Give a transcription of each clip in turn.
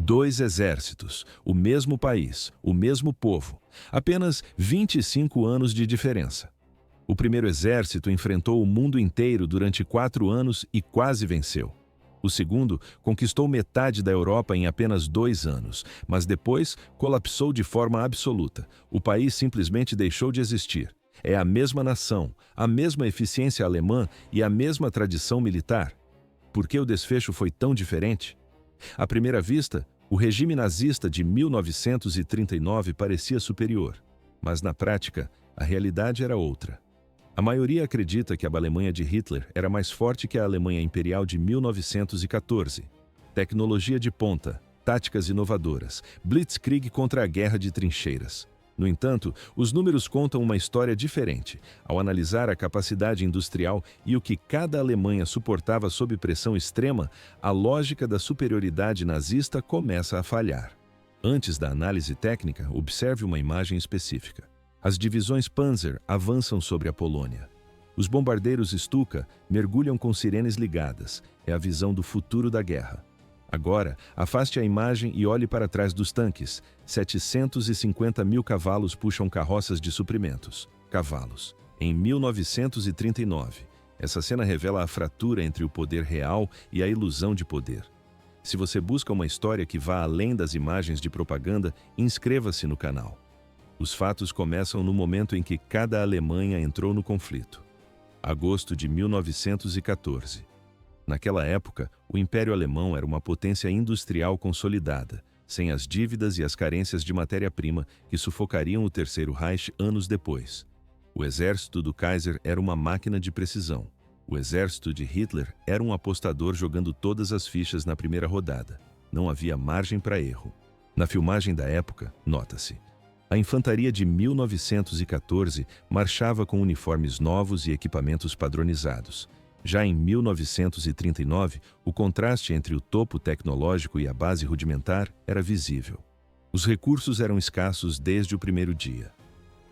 Dois exércitos, o mesmo país, o mesmo povo, apenas 25 anos de diferença. O primeiro exército enfrentou o mundo inteiro durante 4 anos e quase venceu. O segundo conquistou metade da Europa em apenas 2 anos, mas depois colapsou de forma absoluta. O país simplesmente deixou de existir. É a mesma nação, a mesma eficiência alemã e a mesma tradição militar. Por que o desfecho foi tão diferente? À primeira vista, o regime nazista de 1939 parecia superior, mas na prática, a realidade era outra. A maioria acredita que a Alemanha de Hitler era mais forte que a Alemanha Imperial de 1914. Tecnologia de ponta, táticas inovadoras, blitzkrieg contra a guerra de trincheiras. No entanto, os números contam uma história diferente. Ao analisar a capacidade industrial e o que cada Alemanha suportava sob pressão extrema, a lógica da superioridade nazista começa a falhar. Antes da análise técnica, observe uma imagem específica. As divisões Panzer avançam sobre a Polônia. Os bombardeiros Stuka mergulham com sirenes ligadas. É a visão do futuro da guerra. Agora, afaste a imagem e olhe para trás dos tanques. 750 mil cavalos puxam carroças de suprimentos. Cavalos. Em 1939. Essa cena revela a fratura entre o poder real e a ilusão de poder. Se você busca uma história que vá além das imagens de propaganda, inscreva-se no canal. Os fatos começam no momento em que cada Alemanha entrou no conflito. Agosto de 1914. Naquela época, o Império Alemão era uma potência industrial consolidada, sem as dívidas e as carências de matéria-prima que sufocariam o Terceiro Reich anos depois. O exército do Kaiser era uma máquina de precisão. O exército de Hitler era um apostador jogando todas as fichas na primeira rodada. Não havia margem para erro. Na filmagem da época, nota-se: a infantaria de 1914 marchava com uniformes novos e equipamentos padronizados. Já em 1939, o contraste entre o topo tecnológico e a base rudimentar era visível. Os recursos eram escassos desde o primeiro dia.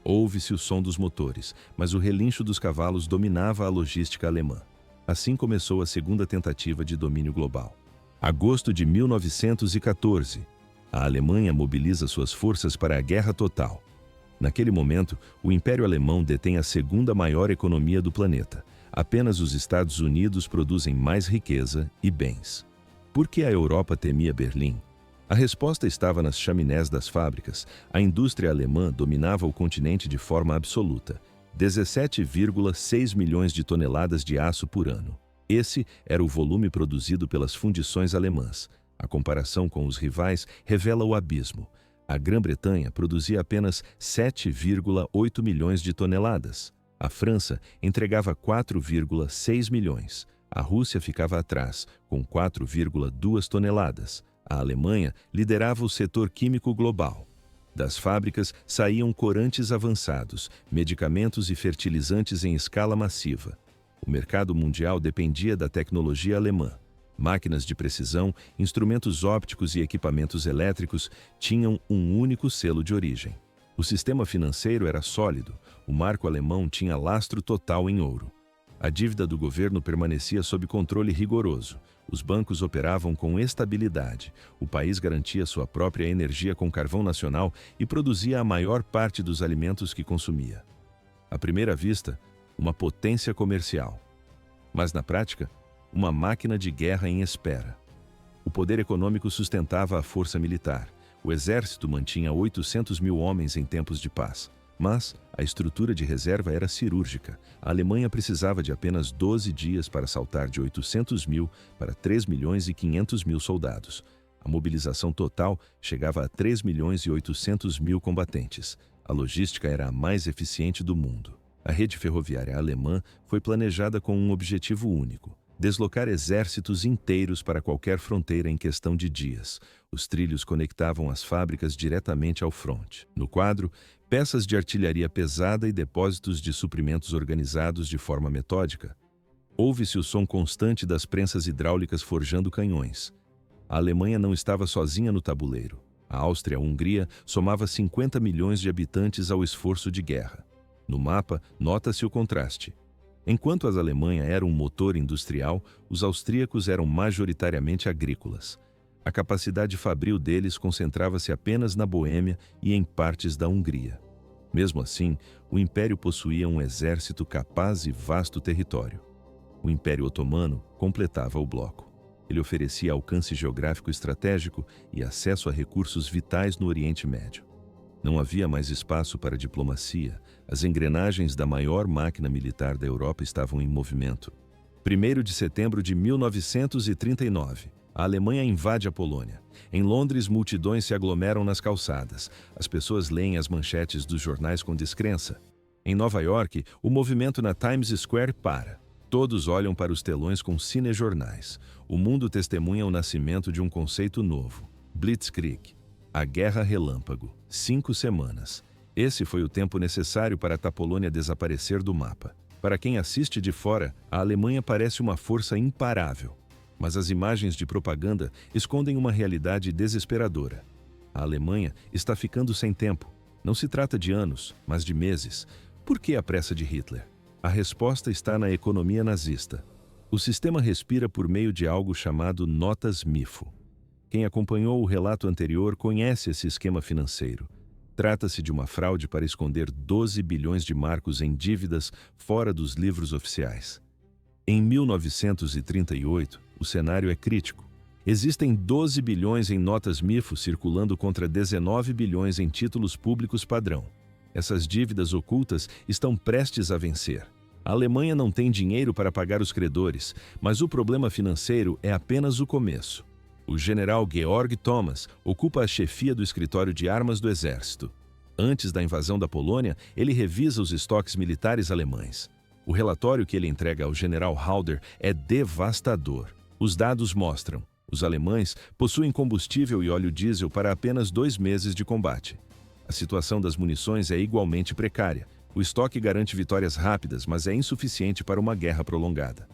Ouve-se o som dos motores, mas o relincho dos cavalos dominava a logística alemã. Assim começou a segunda tentativa de domínio global. Agosto de 1914. A Alemanha mobiliza suas forças para a guerra total. Naquele momento, o Império Alemão detém a segunda maior economia do planeta. Apenas os Estados Unidos produzem mais riqueza e bens. Por que a Europa temia Berlim? A resposta estava nas chaminés das fábricas. A indústria alemã dominava o continente de forma absoluta. 17,6 milhões de toneladas de aço por ano. Esse era o volume produzido pelas fundições alemãs. A comparação com os rivais revela o abismo. A Grã-Bretanha produzia apenas 7,8 milhões de toneladas. A França entregava 4,6 milhões. A Rússia ficava atrás, com 4,2 toneladas. A Alemanha liderava o setor químico global. Das fábricas saíam corantes avançados, medicamentos e fertilizantes em escala massiva. O mercado mundial dependia da tecnologia alemã. Máquinas de precisão, instrumentos ópticos e equipamentos elétricos tinham um único selo de origem. O sistema financeiro era sólido, o marco alemão tinha lastro total em ouro. A dívida do governo permanecia sob controle rigoroso. Os bancos operavam com estabilidade. O país garantia sua própria energia com carvão nacional e produzia a maior parte dos alimentos que consumia. À primeira vista, uma potência comercial. Mas na prática, uma máquina de guerra em espera. O poder econômico sustentava a força militar. O exército mantinha 800 mil homens em tempos de paz. Mas a estrutura de reserva era cirúrgica. A Alemanha precisava de apenas 12 dias para saltar de 800 mil para 3 milhões e 500 mil soldados. A mobilização total chegava a 3 milhões e 800 mil combatentes. A logística era a mais eficiente do mundo. A rede ferroviária alemã foi planejada com um objetivo único: deslocar exércitos inteiros para qualquer fronteira em questão de dias. Os trilhos conectavam as fábricas diretamente ao fronte. No quadro, peças de artilharia pesada e depósitos de suprimentos organizados de forma metódica. Ouve-se o som constante das prensas hidráulicas forjando canhões. A Alemanha não estava sozinha no tabuleiro. A Áustria-Hungria somava 50 milhões de habitantes ao esforço de guerra. No mapa, nota-se o contraste. Enquanto as Alemanha eram um motor industrial, os austríacos eram majoritariamente agrícolas. A capacidade fabril deles concentrava-se apenas na Boêmia e em partes da Hungria. Mesmo assim, o Império possuía um exército capaz e vasto território. O Império Otomano completava o bloco. Ele oferecia alcance geográfico estratégico e acesso a recursos vitais no Oriente Médio. Não havia mais espaço para diplomacia. As engrenagens da maior máquina militar da Europa estavam em movimento. 1º de setembro de 1939, a Alemanha invade a Polônia. Em Londres, multidões se aglomeram nas calçadas. As pessoas leem as manchetes dos jornais com descrença. Em Nova York, o movimento na Times Square para. Todos olham para os telões com cinejornais. O mundo testemunha o nascimento de um conceito novo: Blitzkrieg, a Guerra Relâmpago. 5 semanas. Esse foi o tempo necessário para a Polônia desaparecer do mapa. Para quem assiste de fora, a Alemanha parece uma força imparável. Mas as imagens de propaganda escondem uma realidade desesperadora. A Alemanha está ficando sem tempo. Não se trata de anos, mas de meses. Por que a pressa de Hitler? A resposta está na economia nazista. O sistema respira por meio de algo chamado notas MIFO. Quem acompanhou o relato anterior conhece esse esquema financeiro. Trata-se de uma fraude para esconder 12 bilhões de marcos em dívidas fora dos livros oficiais. Em 1938, o cenário é crítico. Existem 12 bilhões em notas MIFO circulando contra 19 bilhões em títulos públicos padrão. Essas dívidas ocultas estão prestes a vencer. A Alemanha não tem dinheiro para pagar os credores, mas o problema financeiro é apenas o começo. O general Georg Thomas ocupa a chefia do escritório de armas do exército. Antes da invasão da Polônia, ele revisa os estoques militares alemães. O relatório que ele entrega ao general Halder é devastador. Os dados mostram: os alemães possuem combustível e óleo diesel para apenas 2 meses de combate. A situação das munições é igualmente precária. O estoque garante vitórias rápidas, mas é insuficiente para uma guerra prolongada.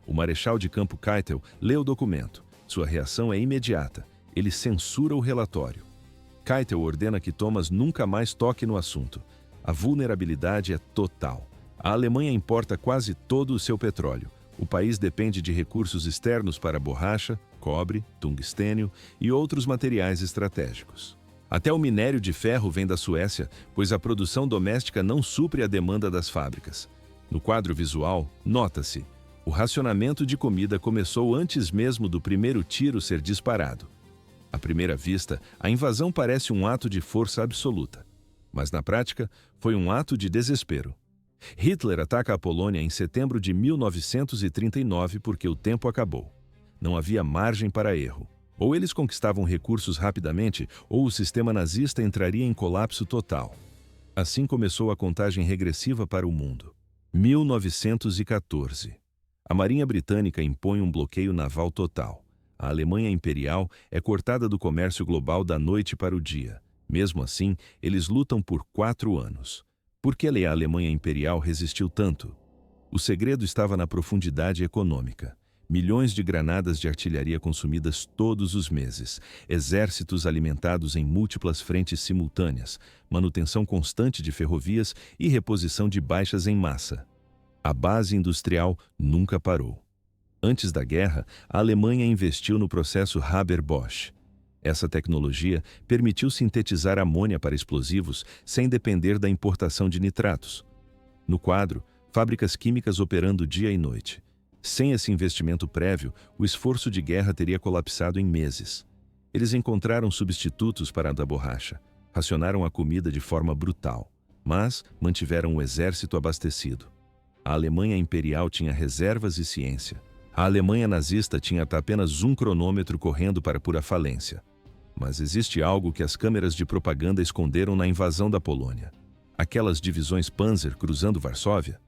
O marechal de campo Keitel lê o documento. Sua reação é imediata. Ele censura o relatório. Keitel ordena que Thomas nunca mais toque no assunto. A vulnerabilidade é total. A Alemanha importa quase todo o seu petróleo. O país depende de recursos externos para borracha, cobre, tungstênio e outros materiais estratégicos. Até o minério de ferro vem da Suécia, pois a produção doméstica não supre a demanda das fábricas. No quadro visual, nota-se: o racionamento de comida começou antes mesmo do primeiro tiro ser disparado. À primeira vista, a invasão parece um ato de força absoluta. Mas na prática, foi um ato de desespero. Hitler ataca a Polônia em setembro de 1939 porque o tempo acabou. Não havia margem para erro. Ou eles conquistavam recursos rapidamente, ou o sistema nazista entraria em colapso total. Assim começou a contagem regressiva para o mundo. 1914. A Marinha Britânica impõe um bloqueio naval total. A Alemanha Imperial é cortada do comércio global da noite para o dia. Mesmo assim, eles lutam por 4 anos. Por que a Alemanha Imperial resistiu tanto? O segredo estava na profundidade econômica. Milhões de granadas de artilharia consumidas todos os meses, exércitos alimentados em múltiplas frentes simultâneas, manutenção constante de ferrovias e reposição de baixas em massa. A base industrial nunca parou. Antes da guerra, a Alemanha investiu no processo Haber-Bosch. Essa tecnologia permitiu sintetizar amônia para explosivos sem depender da importação de nitratos. No quadro, fábricas químicas operando dia e noite. Sem esse investimento prévio, o esforço de guerra teria colapsado em meses. Eles encontraram substitutos para a da borracha, racionaram a comida de forma brutal, mas mantiveram o exército abastecido. A Alemanha Imperial tinha reservas e ciência. A Alemanha nazista tinha apenas um cronômetro correndo para pura falência. Mas existe algo que as câmeras de propaganda esconderam na invasão da Polônia. Aquelas divisões Panzer cruzando Varsóvia.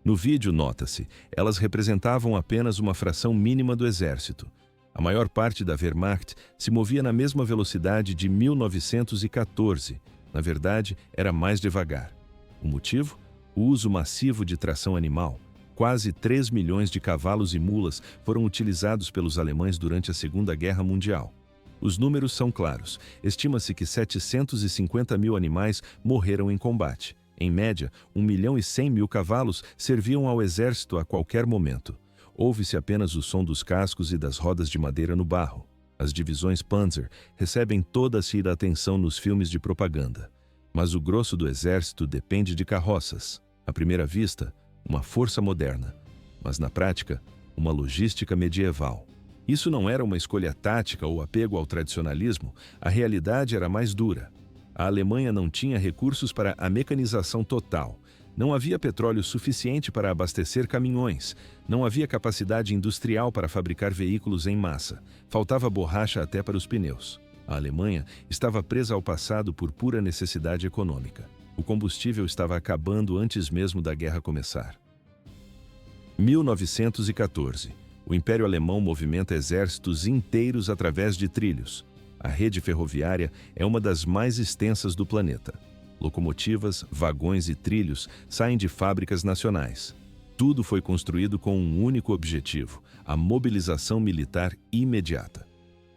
No vídeo, nota-se, elas representavam apenas uma fração mínima do exército. A maior parte da Wehrmacht se movia na mesma velocidade de 1914. Na verdade, era mais devagar. O motivo? O uso massivo de tração animal. Quase 3 milhões de cavalos e mulas foram utilizados pelos alemães durante a Segunda Guerra Mundial. Os números são claros. Estima-se que 750 mil animais morreram em combate. Em média, 1.100.000 cavalos serviam ao exército a qualquer momento. Ouve-se apenas o som dos cascos e das rodas de madeira no barro. As divisões Panzer recebem toda a sua atenção nos filmes de propaganda, mas o grosso do exército depende de carroças. À primeira vista, uma força moderna, mas na prática, uma logística medieval. Isso não era uma escolha tática ou apego ao tradicionalismo, a realidade era mais dura. A Alemanha não tinha recursos para a mecanização total. Não havia petróleo suficiente para abastecer caminhões. Não havia capacidade industrial para fabricar veículos em massa. Faltava borracha até para os pneus. A Alemanha estava presa ao passado por pura necessidade econômica. O combustível estava acabando antes mesmo da guerra começar. 1914. O Império Alemão movimenta exércitos inteiros através de trilhos. A rede ferroviária é uma das mais extensas do planeta. Locomotivas, vagões e trilhos saem de fábricas nacionais. Tudo foi construído com um único objetivo: a mobilização militar imediata.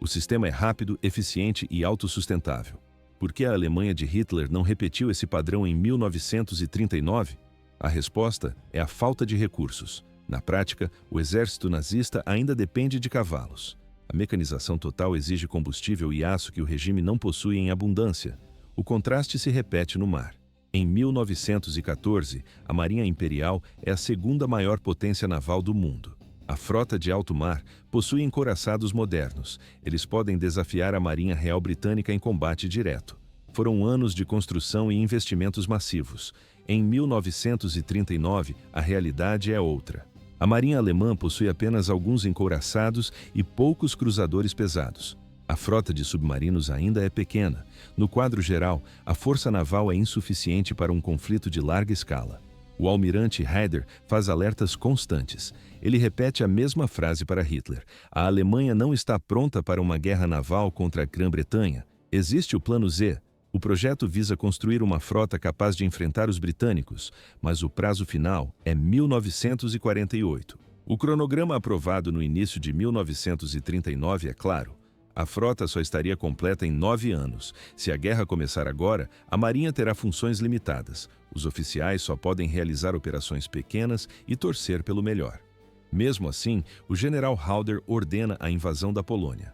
O sistema é rápido, eficiente e autossustentável. Por que a Alemanha de Hitler não repetiu esse padrão em 1939? A resposta é a falta de recursos. Na prática, o exército nazista ainda depende de cavalos. A mecanização total exige combustível e aço que o regime não possui em abundância. O contraste se repete no mar. Em 1914, a Marinha Imperial é a segunda maior potência naval do mundo. A frota de alto mar possui encouraçados modernos. Eles podem desafiar a Marinha Real Britânica em combate direto. Foram anos de construção e investimentos massivos. Em 1939, a realidade é outra. A Marinha Alemã possui apenas alguns encouraçados e poucos cruzadores pesados. A frota de submarinos ainda é pequena. No quadro geral, a força naval é insuficiente para um conflito de larga escala. O almirante Raeder faz alertas constantes. Ele repete a mesma frase para Hitler: a Alemanha não está pronta para uma guerra naval contra a Grã-Bretanha. Existe o Plano Z. O projeto visa construir uma frota capaz de enfrentar os britânicos, mas o prazo final é 1948. O cronograma aprovado no início de 1939 é claro. A frota só estaria completa em 9 anos. Se a guerra começar agora, a Marinha terá funções limitadas. Os oficiais só podem realizar operações pequenas e torcer pelo melhor. Mesmo assim, o general Halder ordena a invasão da Polônia.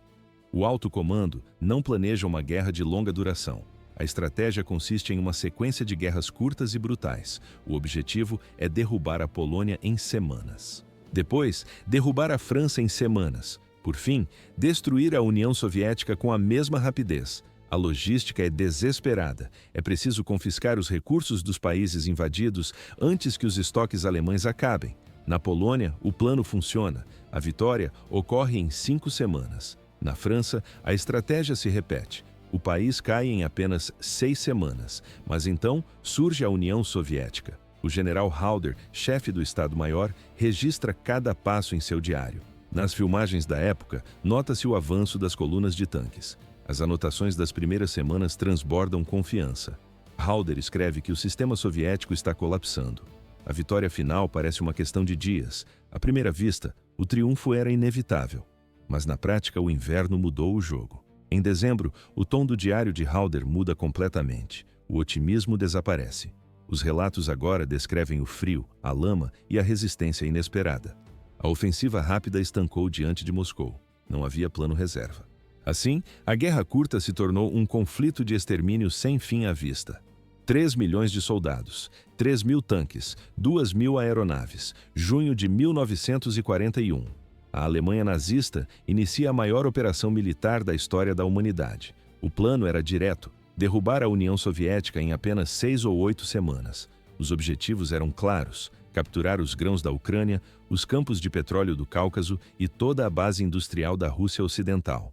O alto comando não planeja uma guerra de longa duração. A estratégia consiste em uma sequência de guerras curtas e brutais. O objetivo é derrubar a Polônia em semanas. Depois, derrubar a França em semanas. Por fim, destruir a União Soviética com a mesma rapidez. A logística é desesperada. É preciso confiscar os recursos dos países invadidos antes que os estoques alemães acabem. Na Polônia, o plano funciona. A vitória ocorre em 5 semanas. Na França, a estratégia se repete. O país cai em apenas 6 semanas, mas então surge a União Soviética. O general Halder, chefe do Estado-Maior, registra cada passo em seu diário. Nas filmagens da época, nota-se o avanço das colunas de tanques. As anotações das primeiras semanas transbordam confiança. Halder escreve que o sistema soviético está colapsando. A vitória final parece uma questão de dias. À primeira vista, o triunfo era inevitável. Mas na prática, o inverno mudou o jogo. Em dezembro, o tom do diário de Halder muda completamente. O otimismo desaparece. Os relatos agora descrevem o frio, a lama e a resistência inesperada. A ofensiva rápida estancou diante de Moscou. Não havia plano reserva. Assim, a guerra curta se tornou um conflito de extermínio sem fim à vista. 3 milhões de soldados, 3.000 tanques, 2.000 aeronaves. Junho de 1941. A Alemanha nazista inicia a maior operação militar da história da humanidade. O plano era direto: derrubar a União Soviética em apenas 6 ou 8 semanas. Os objetivos eram claros: capturar os grãos da Ucrânia, os campos de petróleo do Cáucaso e toda a base industrial da Rússia Ocidental.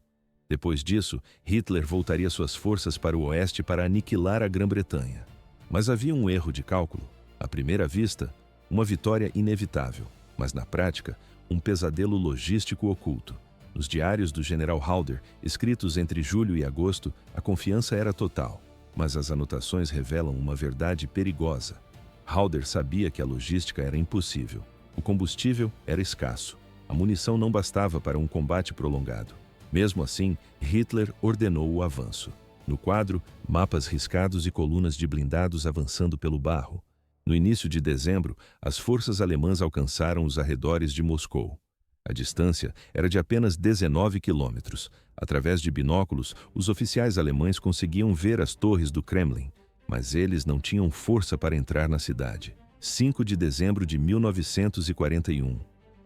Depois disso, Hitler voltaria suas forças para o oeste para aniquilar a Grã-Bretanha. Mas havia um erro de cálculo. À primeira vista, uma vitória inevitável, mas na prática, um pesadelo logístico oculto. Nos diários do general Halder, escritos entre julho e agosto, a confiança era total, mas as anotações revelam uma verdade perigosa. Halder sabia que a logística era impossível. O combustível era escasso. A munição não bastava para um combate prolongado. Mesmo assim, Hitler ordenou o avanço. No quadro, mapas riscados e colunas de blindados avançando pelo barro. No início de dezembro, as forças alemãs alcançaram os arredores de Moscou. A distância era de apenas 19 quilômetros. Através de binóculos, os oficiais alemães conseguiam ver as torres do Kremlin, mas eles não tinham força para entrar na cidade. 5 de dezembro de 1941.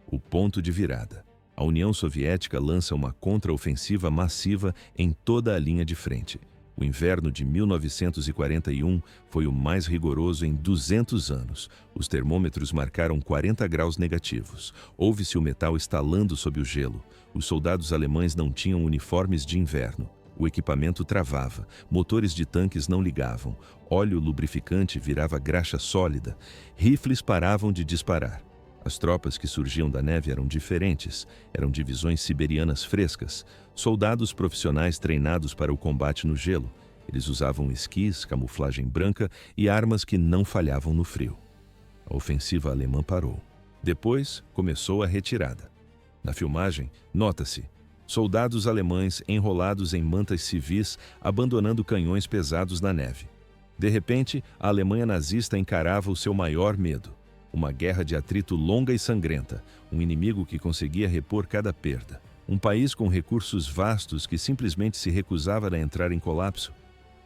O ponto de virada. A União Soviética lança uma contraofensiva massiva em toda a linha de frente. O inverno de 1941 foi o mais rigoroso em 200 anos. Os termômetros marcaram 40 graus negativos. Ouve-se o metal estalando sob o gelo. Os soldados alemães não tinham uniformes de inverno. O equipamento travava, motores de tanques não ligavam, óleo lubrificante virava graxa sólida, rifles paravam de disparar. As tropas que surgiam da neve eram diferentes, eram divisões siberianas frescas, soldados profissionais treinados para o combate no gelo. Eles usavam esquis, camuflagem branca e armas que não falhavam no frio. A ofensiva alemã parou. Depois, começou a retirada. Na filmagem, nota-se soldados alemães enrolados em mantas civis abandonando canhões pesados na neve. De repente, a Alemanha nazista encarava o seu maior medo. Uma guerra de atrito longa e sangrenta, um inimigo que conseguia repor cada perda. Um país com recursos vastos que simplesmente se recusava a entrar em colapso.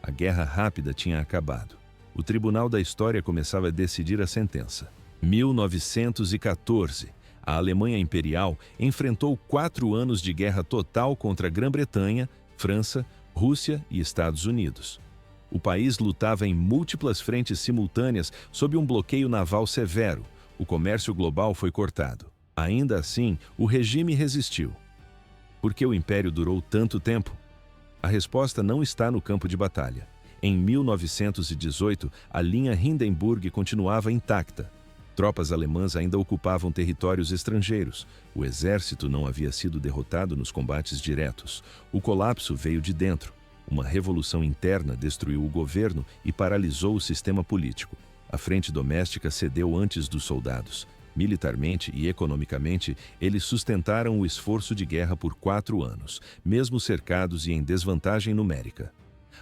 A guerra rápida tinha acabado. O tribunal da história começava a decidir a sentença. 1914. A Alemanha Imperial enfrentou 4 anos de guerra total contra a Grã-Bretanha, França, Rússia e Estados Unidos. O país lutava em múltiplas frentes simultâneas sob um bloqueio naval severo. O comércio global foi cortado. Ainda assim, o regime resistiu. Por que o Império durou tanto tempo? A resposta não está no campo de batalha. Em 1918, a linha Hindenburg continuava intacta. Tropas alemãs ainda ocupavam territórios estrangeiros. O exército não havia sido derrotado nos combates diretos. O colapso veio de dentro. Uma revolução interna destruiu o governo e paralisou o sistema político. A frente doméstica cedeu antes dos soldados. Militarmente e economicamente, eles sustentaram o esforço de guerra por 4 anos, mesmo cercados e em desvantagem numérica.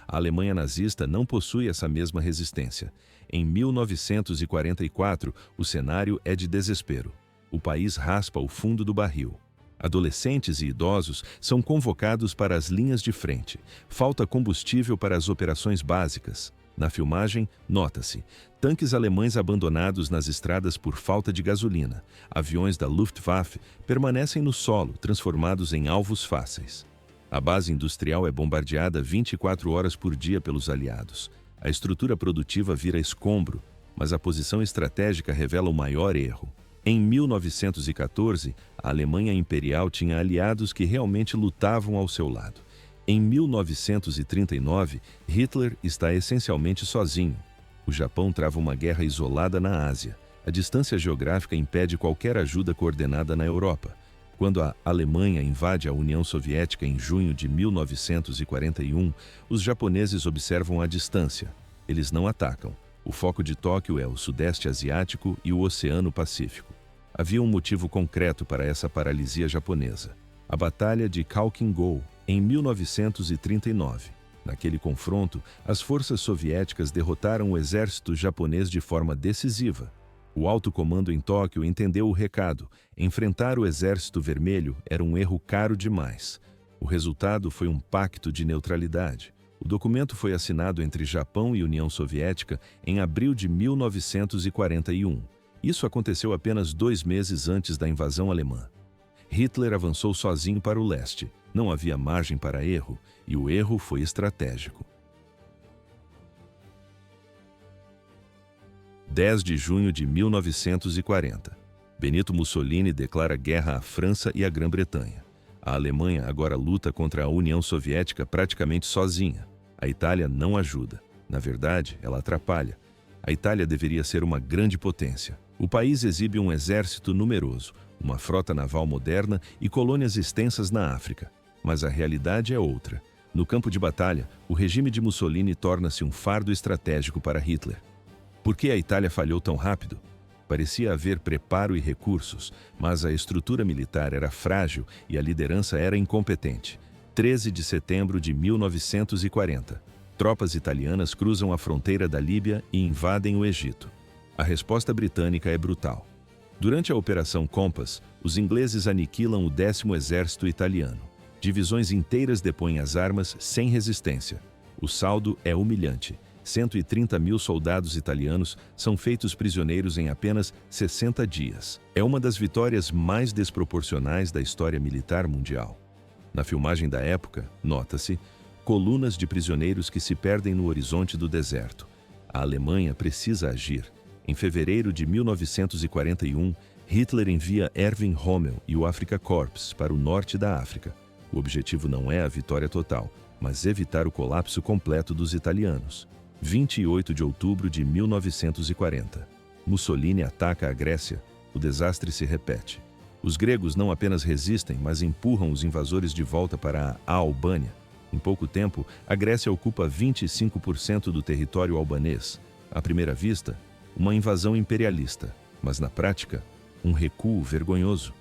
A Alemanha nazista não possui essa mesma resistência. Em 1944, o cenário é de desespero. O país raspa o fundo do barril. Adolescentes e idosos são convocados para as linhas de frente. Falta combustível para as operações básicas. Na filmagem, nota-se tanques alemães abandonados nas estradas por falta de gasolina. Aviões da Luftwaffe permanecem no solo, transformados em alvos fáceis. A base industrial é bombardeada 24 horas por dia pelos aliados. A estrutura produtiva vira escombro, mas a posição estratégica revela o maior erro. Em 1914, a Alemanha Imperial tinha aliados que realmente lutavam ao seu lado. Em 1939, Hitler está essencialmente sozinho. O Japão trava uma guerra isolada na Ásia. A distância geográfica impede qualquer ajuda coordenada na Europa. Quando a Alemanha invade a União Soviética em junho de 1941, os japoneses observam a distância. Eles não atacam. O foco de Tóquio é o Sudeste Asiático e o Oceano Pacífico. Havia um motivo concreto para essa paralisia japonesa. A Batalha de Khalkhin-Gol, em 1939. Naquele confronto, as forças soviéticas derrotaram o exército japonês de forma decisiva. O alto comando em Tóquio entendeu o recado. Enfrentar o Exército Vermelho era um erro caro demais. O resultado foi um pacto de neutralidade. O documento foi assinado entre Japão e União Soviética em abril de 1941. Isso aconteceu apenas 2 meses antes da invasão alemã. Hitler avançou sozinho para o leste. Não havia margem para erro, e o erro foi estratégico. 10 de junho de 1940. Benito Mussolini declara guerra à França e à Grã-Bretanha. A Alemanha agora luta contra a União Soviética praticamente sozinha. A Itália não ajuda. Na verdade, ela atrapalha. A Itália deveria ser uma grande potência. O país exibe um exército numeroso, uma frota naval moderna e colônias extensas na África. Mas a realidade é outra. No campo de batalha, o regime de Mussolini torna-se um fardo estratégico para Hitler. Por que a Itália falhou tão rápido? Parecia haver preparo e recursos, mas a estrutura militar era frágil e a liderança era incompetente. 13 de setembro de 1940. Tropas italianas cruzam a fronteira da Líbia e invadem o Egito. A resposta britânica é brutal. Durante a Operação Compass, os ingleses aniquilam o 10º Exército Italiano. Divisões inteiras depõem as armas sem resistência. O saldo é humilhante. 130 mil soldados italianos são feitos prisioneiros em apenas 60 dias. É uma das vitórias mais desproporcionais da história militar mundial. Na filmagem da época, nota-se, colunas de prisioneiros que se perdem no horizonte do deserto. A Alemanha precisa agir. Em fevereiro de 1941, Hitler envia Erwin Rommel e o Afrika Korps para o norte da África. O objetivo não é a vitória total, mas evitar o colapso completo dos italianos. 28 de outubro de 1940. Mussolini ataca a Grécia. O desastre se repete. Os gregos não apenas resistem, mas empurram os invasores de volta para a Albânia. Em pouco tempo, a Grécia ocupa 25% do território albanês. À primeira vista, uma invasão imperialista, mas na prática, um recuo vergonhoso.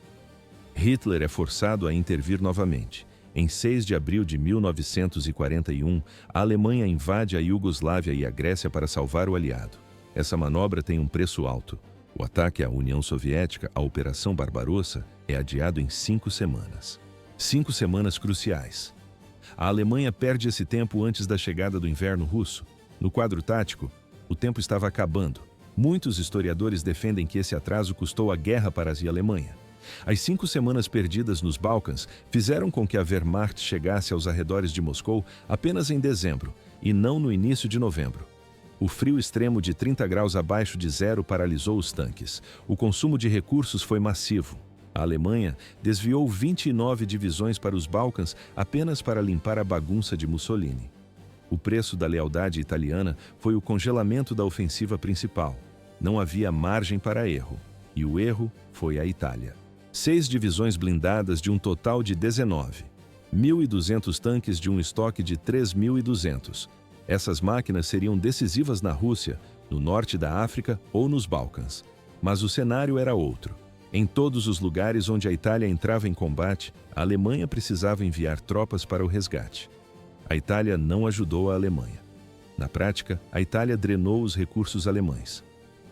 Hitler é forçado a intervir novamente. Em 6 de abril de 1941, a Alemanha invade a Iugoslávia e a Grécia para salvar o aliado. Essa manobra tem um preço alto. O ataque à União Soviética, a Operação Barbarossa, é adiado em 5 semanas. 5 semanas cruciais. A Alemanha perde esse tempo antes da chegada do inverno russo. No quadro tático, o tempo estava acabando. Muitos historiadores defendem que esse atraso custou a guerra para a Alemanha. As 5 semanas perdidas nos Balcãs fizeram com que a Wehrmacht chegasse aos arredores de Moscou apenas em dezembro, e não no início de novembro. O frio extremo de 30 graus abaixo de zero paralisou os tanques. O consumo de recursos foi massivo. A Alemanha desviou 29 divisões para os Balcãs apenas para limpar a bagunça de Mussolini. O preço da lealdade italiana foi o congelamento da ofensiva principal. Não havia margem para erro. E o erro foi a Itália. 6 divisões blindadas de um total de 19. 1.200 tanques de um estoque de 3.200. Essas máquinas seriam decisivas na Rússia, no norte da África ou nos Balcãs. Mas o cenário era outro. Em todos os lugares onde a Itália entrava em combate, a Alemanha precisava enviar tropas para o resgate. A Itália não ajudou a Alemanha. Na prática, a Itália drenou os recursos alemães.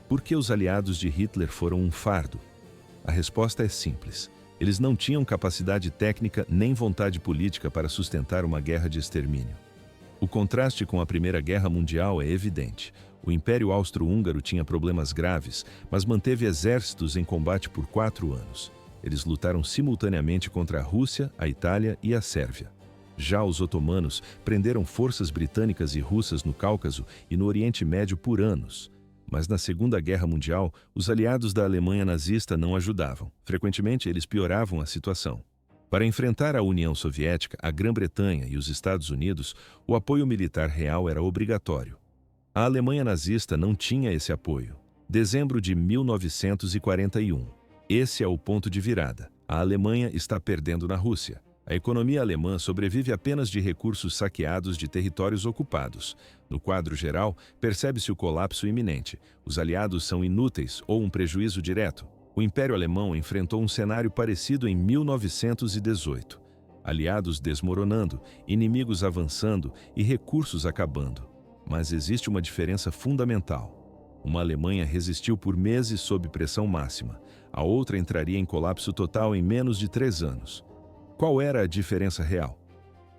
Por que os aliados de Hitler foram um fardo? A resposta é simples. Eles não tinham capacidade técnica nem vontade política para sustentar uma guerra de extermínio. O contraste com a Primeira Guerra Mundial é evidente. O Império Austro-Húngaro tinha problemas graves, mas manteve exércitos em combate por 4 anos. Eles lutaram simultaneamente contra a Rússia, a Itália e a Sérvia. Já os otomanos prenderam forças britânicas e russas no Cáucaso e no Oriente Médio por anos. Mas na Segunda Guerra Mundial, os aliados da Alemanha nazista não ajudavam. Frequentemente, eles pioravam a situação. Para enfrentar a União Soviética, a Grã-Bretanha e os Estados Unidos, o apoio militar real era obrigatório. A Alemanha nazista não tinha esse apoio. Dezembro de 1941. Esse é o ponto de virada. A Alemanha está perdendo na Rússia. A economia alemã sobrevive apenas de recursos saqueados de territórios ocupados. No quadro geral, percebe-se o colapso iminente. Os aliados são inúteis ou um prejuízo direto. O Império Alemão enfrentou um cenário parecido em 1918. Aliados desmoronando, inimigos avançando e recursos acabando. Mas existe uma diferença fundamental. Uma Alemanha resistiu por meses sob pressão máxima. A outra entraria em colapso total em menos de 3 anos. Qual era a diferença real?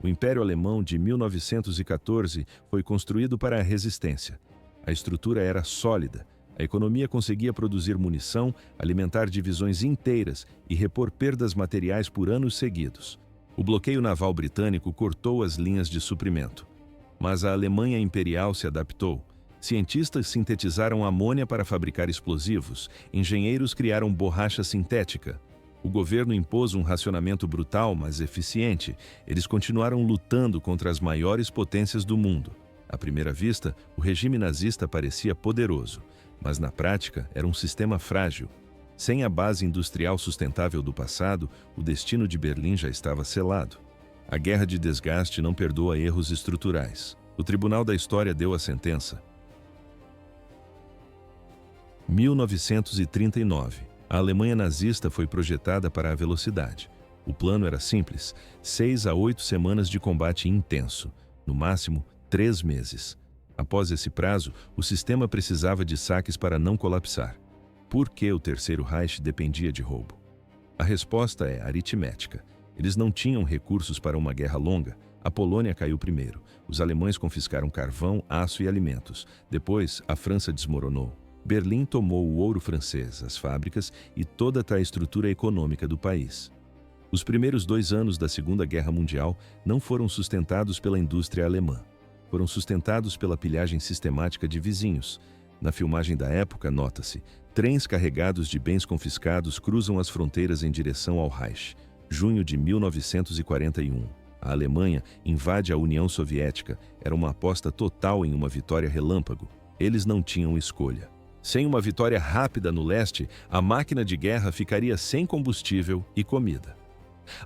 O Império Alemão de 1914 foi construído para a resistência. A estrutura era sólida, a economia conseguia produzir munição, alimentar divisões inteiras e repor perdas materiais por anos seguidos. O bloqueio naval britânico cortou as linhas de suprimento. Mas a Alemanha Imperial se adaptou. Cientistas sintetizaram amônia para fabricar explosivos, engenheiros criaram borracha sintética. O governo impôs um racionamento brutal, mas eficiente. Eles continuaram lutando contra as maiores potências do mundo. À primeira vista, o regime nazista parecia poderoso, mas na prática era um sistema frágil. Sem a base industrial sustentável do passado, o destino de Berlim já estava selado. A guerra de desgaste não perdoa erros estruturais. O Tribunal da História deu a sentença. 1939. A Alemanha nazista foi projetada para a velocidade. O plano era simples: 6 a 8 semanas de combate intenso, no máximo 3 meses. Após esse prazo, o sistema precisava de saques para não colapsar. Por que o Terceiro Reich dependia de roubo? A resposta é aritmética. Eles não tinham recursos para uma guerra longa. A Polônia caiu primeiro. Os alemães confiscaram carvão, aço e alimentos. Depois, a França desmoronou. Berlim tomou o ouro francês, as fábricas e toda a estrutura econômica do país. Os primeiros 2 anos da Segunda Guerra Mundial não foram sustentados pela indústria alemã. Foram sustentados pela pilhagem sistemática de vizinhos. Na filmagem da época, nota-se: trens carregados de bens confiscados cruzam as fronteiras em direção ao Reich. Junho de 1941. A Alemanha invade a União Soviética. Era uma aposta total em uma vitória relâmpago. Eles não tinham escolha. Sem uma vitória rápida no leste, a máquina de guerra ficaria sem combustível e comida.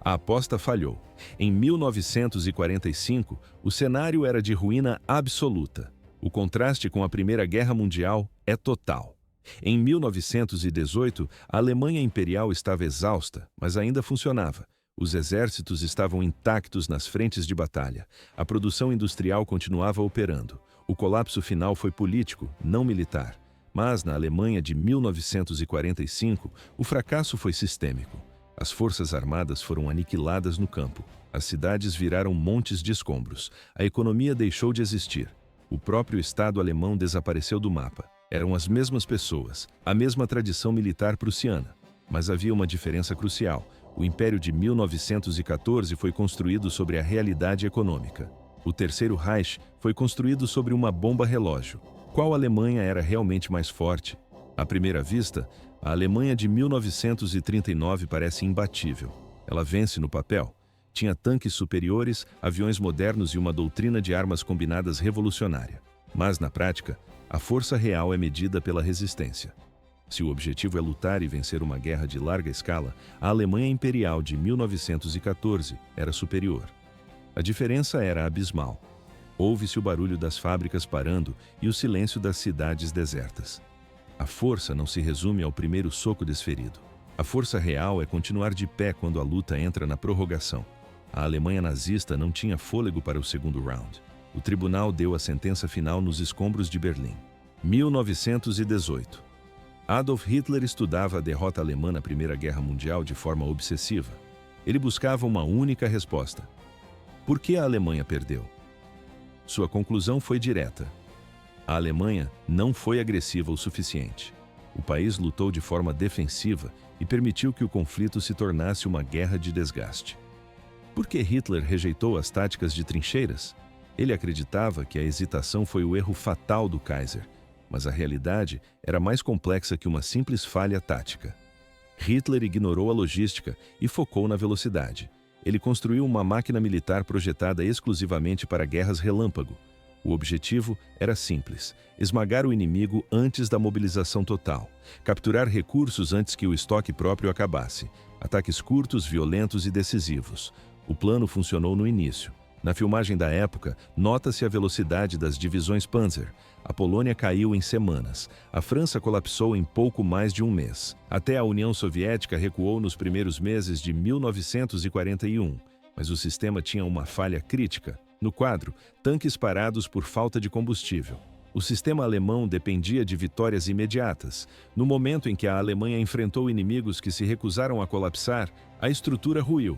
A aposta falhou. Em 1945, o cenário era de ruína absoluta. O contraste com a Primeira Guerra Mundial é total. Em 1918, a Alemanha Imperial estava exausta, mas ainda funcionava. Os exércitos estavam intactos nas frentes de batalha. A produção industrial continuava operando. O colapso final foi político, não militar. Mas, na Alemanha de 1945, o fracasso foi sistêmico. As forças armadas foram aniquiladas no campo. As cidades viraram montes de escombros. A economia deixou de existir. O próprio Estado alemão desapareceu do mapa. Eram as mesmas pessoas, a mesma tradição militar prussiana. Mas havia uma diferença crucial. O Império de 1914 foi construído sobre a realidade econômica. O Terceiro Reich foi construído sobre uma bomba-relógio. Qual Alemanha era realmente mais forte? À primeira vista, a Alemanha de 1939 parece imbatível. Ela vence no papel. Tinha tanques superiores, aviões modernos e uma doutrina de armas combinadas revolucionária. Mas, na prática, a força real é medida pela resistência. Se o objetivo é lutar e vencer uma guerra de larga escala, a Alemanha Imperial de 1914 era superior. A diferença era abismal. Ouve-se o barulho das fábricas parando e o silêncio das cidades desertas. A força não se resume ao primeiro soco desferido. A força real é continuar de pé quando a luta entra na prorrogação. A Alemanha nazista não tinha fôlego para o segundo round. O tribunal deu a sentença final nos escombros de Berlim. 1918. Adolf Hitler estudava a derrota alemã na Primeira Guerra Mundial de forma obsessiva. Ele buscava uma única resposta. Por que a Alemanha perdeu? Sua conclusão foi direta. A Alemanha não foi agressiva o suficiente. O país lutou de forma defensiva e permitiu que o conflito se tornasse uma guerra de desgaste. Por que Hitler rejeitou as táticas de trincheiras? Ele acreditava que a hesitação foi o erro fatal do Kaiser, mas a realidade era mais complexa que uma simples falha tática. Hitler ignorou a logística e focou na velocidade. Ele construiu uma máquina militar projetada exclusivamente para guerras relâmpago. O objetivo era simples: esmagar o inimigo antes da mobilização total, capturar recursos antes que o estoque próprio acabasse, ataques curtos, violentos e decisivos. O plano funcionou no início. Na filmagem da época, nota-se a velocidade das divisões Panzer. A Polônia caiu em semanas. A França colapsou em pouco mais de um mês. Até a União Soviética recuou nos primeiros meses de 1941. Mas o sistema tinha uma falha crítica. No quadro, tanques parados por falta de combustível. O sistema alemão dependia de vitórias imediatas. No momento em que a Alemanha enfrentou inimigos que se recusaram a colapsar, a estrutura ruiu.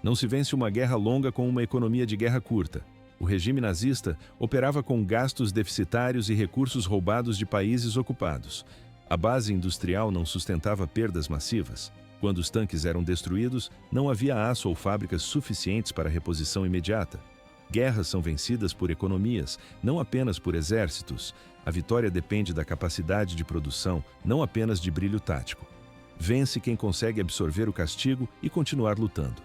Não se vence uma guerra longa com uma economia de guerra curta. O regime nazista operava com gastos deficitários e recursos roubados de países ocupados. A base industrial não sustentava perdas massivas. Quando os tanques eram destruídos, não havia aço ou fábricas suficientes para reposição imediata. Guerras são vencidas por economias, não apenas por exércitos. A vitória depende da capacidade de produção, não apenas de brilho tático. Vence quem consegue absorver o castigo e continuar lutando.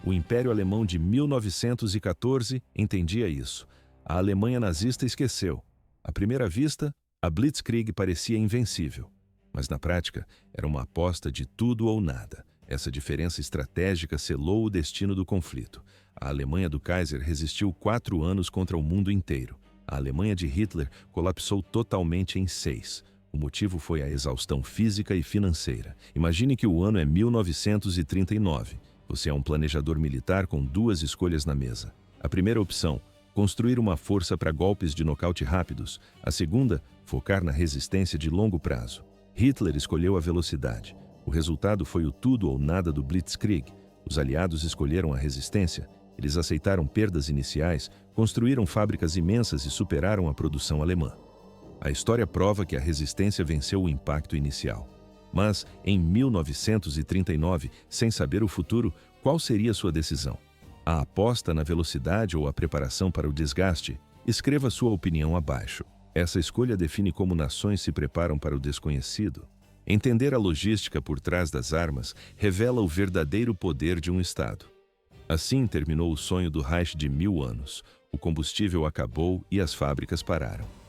O Império Alemão de 1914 entendia isso. A Alemanha nazista esqueceu. À primeira vista, a Blitzkrieg parecia invencível. Mas na prática, era uma aposta de tudo ou nada. Essa diferença estratégica selou o destino do conflito. A Alemanha do Kaiser resistiu 4 anos contra o mundo inteiro. A Alemanha de Hitler colapsou totalmente em 6. O motivo foi a exaustão física e financeira. Imagine que o ano é 1939. Você é um planejador militar com 2 escolhas na mesa. A primeira opção, construir uma força para golpes de nocaute rápidos. A segunda, focar na resistência de longo prazo. Hitler escolheu a velocidade. O resultado foi o tudo ou nada do Blitzkrieg. Os aliados escolheram a resistência. Eles aceitaram perdas iniciais, construíram fábricas imensas e superaram a produção alemã. A história prova que a resistência venceu o impacto inicial. Mas, em 1939, sem saber o futuro, qual seria sua decisão? A aposta na velocidade ou a preparação para o desgaste? Escreva sua opinião abaixo. Essa escolha define como nações se preparam para o desconhecido. Entender a logística por trás das armas revela o verdadeiro poder de um Estado. Assim terminou o sonho do Reich de 1000 anos. O combustível acabou e as fábricas pararam.